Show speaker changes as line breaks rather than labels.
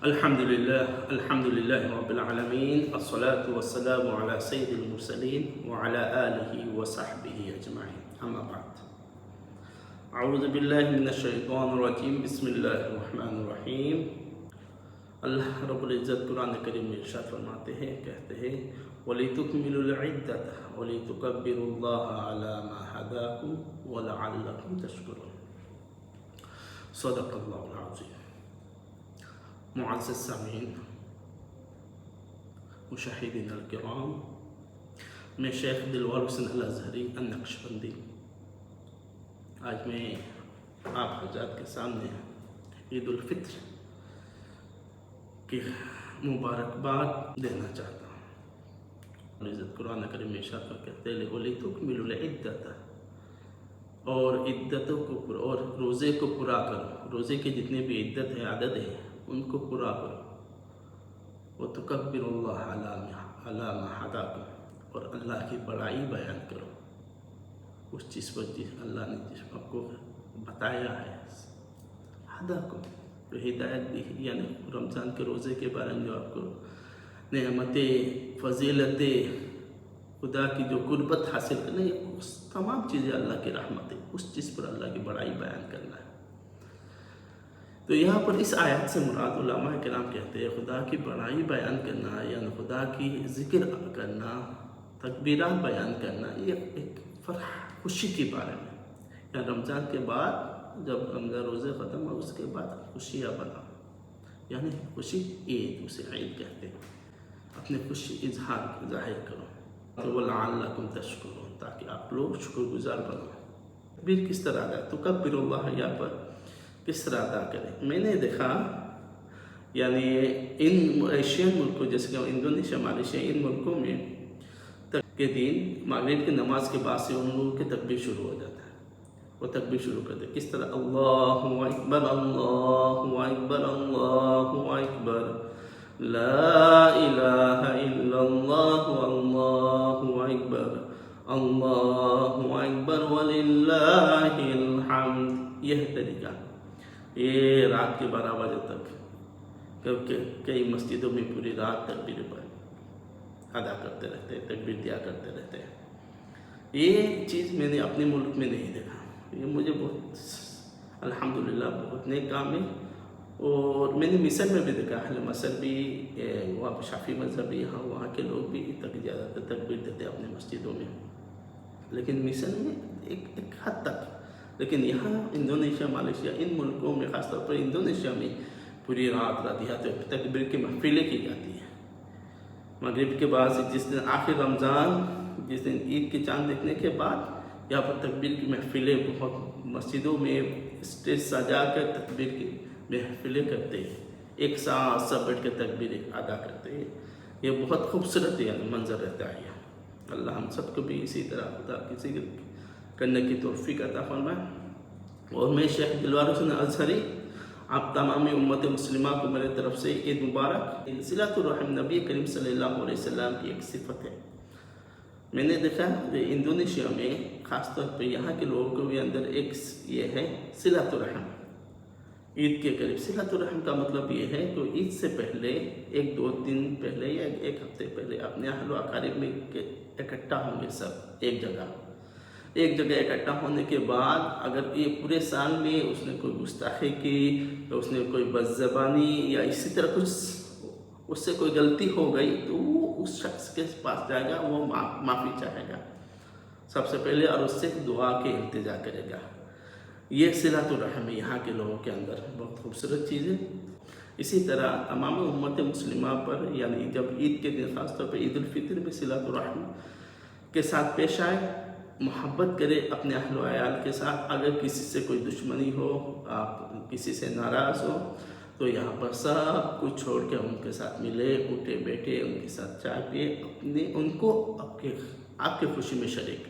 الحمد لله رب العالمين، الصلاة والسلام على سيد المرسلين وعلى آله وصحبه أجمعين، أما بعد. أعوذ بالله من الشيطان الرجيم، بسم الله الرحمن الرحیم. اللہ رب العزت قرآن کریم میں ارشاد فرماتے ہیں، کہتے ہیں وَلِتُكْمِلُوا الْعِدَّةَ وَلِتُكَبِّرُوا اللَّهَ عَلَى مَا هَدَاكُمْ وَلَعَلَّكُمْ تَشْكُرُونَ. صدق اللہ العظیم. معزز سامعین، مشاہدین الکرام، میں شیخ دلوار حسین الازہری النقشبندی آج میں آپ حضرات کے سامنے عید الفطر کی مبارکباد دینا چاہتا ہوں. عزت قرآن کریم میں ارشاد کہتے ہیں وَلِتُكْمِلُوا الْعِدَّةَ، اور عدتوں کو اور روزے کو پورا کرو. روزے کی جتنے بھی عدت ہے، عدد ہے، ان کو پورا کرو. وَتُكَبِّرُوا اللَّهَ عَلَى مَا هَدَاكُمْ، اور اللہ کی بڑائی بیان کرو اس چیز پر جس اللہ نے جس آپ کو بتایا ہے. ہداکم، جو ہدایت دی، یعنی رمضان کے روزے کے بارے میں جو آپ کو نعمتیں، فضیلتیں، خدا کی جو قربت حاصل کرنا، اس تمام چیزیں اللہ کی رحمتیں، اس چیز پر اللہ کی بڑائی بیان کرنا ہے. تو یہاں پر اس آیت سے مراد علماء کرام کہتے ہیں خدا کی بڑائی بیان کرنا، یعنی خدا کی ذکر کرنا، تکبیرات بیان کرنا، یہ ایک فرح، خوشی کے بارے میں. یعنی رمضان کے بعد جب رمضان روزے ختم ہو، اس کے بعد خوشیاں بناؤ، یعنی خوشی عید، اسے عید کہتے ہیں. اپنے خوشی اظہار ظاہر کرو. وَلَعَلَّكُمْ تَشْكُرُونَ، تاکہ آپ لوگ شکر گزار بنو. تکبیر کس طرح ادا، تکبر اللہ یہاں پر کس طرح ادا کریں. میں نے دیکھا یعنی ان ایشین ملکوں جیسے کہ انڈونیشیا، مالیشیا، ان ملکوں میں کے دن مغرب کی نماز کے بعد سے ان لوگوں کی تکبیر شروع ہو جاتا ہے. وہ تکبیر شروع کرتے ہیں کس طرح، اللہ اکبر اللہ اکبر اللہ اکبر، لا الہ الا اللہ اللہ اکبر اللہ اکبر وللہ الحمد. یہ طریقہ یہ رات کے 12 بجے تک، کیونکہ کئی مسجدوں میں پوری رات تکبیر ادا کرتے رہتے ہیں، تکبیر دیا کرتے رہتے ہیں. یہ چیز میں نے اپنے ملک میں نہیں دیکھا. یہ مجھے بہت الحمدللہ بہت نیک کام ہے. اور میں نے مصر میں بھی دیکھا، اہل مصر بھی، وہاں شافعی مذہبی، وہاں کے لوگ بھی زیادہ تر تکبیر دیتے ہیں اپنے مسجدوں میں. لیکن مصر میں ایک حد تک، لیکن یہاں انڈونیشیا، مالیشیا، ان ملکوں میں، خاص طور پر انڈونیشیا میں پوری رات تکبیر کی محفلیں کی جاتی ہیں. مغرب کے بعد جس دن آخر رمضان، جس دن عید کے چاند دیکھنے کے بعد، یہاں پر تکبیر کی محفلیں بہت مسجدوں میں اسٹیج سجا کر تکبیر کی محفلیں کرتے ہیں. ایک ساتھ سب بیٹھ کے تکبیر ادا کرتے ہیں. یہ بہت خوبصورت یعنی منظر رہتا ہے. اللہ ہم سب کو بھی اسی طرح خدا کی ذکر کرنے کی توفیق عطا فرمائے. اور میں شیخ دلوار حسین الازہری آپ تمام امت مسلمہ کو میرے طرف سے عید مبارک. صلۃ الرحم نبی کریم صلی اللہ علیہ وسلم کی ایک صفت ہے. میں نے دیکھا کہ انڈونیشیا میں خاص طور پہ یہاں کے لوگوں کے اندر ایک یہ ہے صلۃ الرحم. عید کے قریب صلۃ الرحم کا مطلب یہ ہے کہ عید سے پہلے 1-2 دن پہلے یا 1 ہفتے پہلے اپنے اہل و اقارب میں اکٹھا ہوں گے. سب ایک جگہ اکٹھا ہونے کے بعد اگر یہ پورے سال میں اس نے کوئی گستاخی کی، تو اس نے کوئی بد زبانی یا اسی طرح کچھ اس سے کوئی غلطی ہو گئی، تو وہ اس شخص کے پاس جائے گا، وہ معافی چاہے گا سب سے پہلے، اور اس سے دعا کے التجا کرے گا. یہ صلۃ الرحم یہاں کے لوگوں کے اندر بہت خوبصورت چیز ہے. اسی طرح تمام امت مسلمہ پر یعنی جب عید کے دن، خاص طور پہ عید الفطر میں صلۃ الرحم کے ساتھ پیش آئے، محبت کرے اپنے اہل و عیال کے ساتھ. اگر کسی سے کوئی دشمنی ہو، آپ کسی سے ناراض ہو، تو یہاں پر سب کچھ چھوڑ کے ان کے ساتھ ملے، اٹھے بیٹھے، ان کے ساتھ چائے پیے، ان کو آپ کے خوشی میں شریک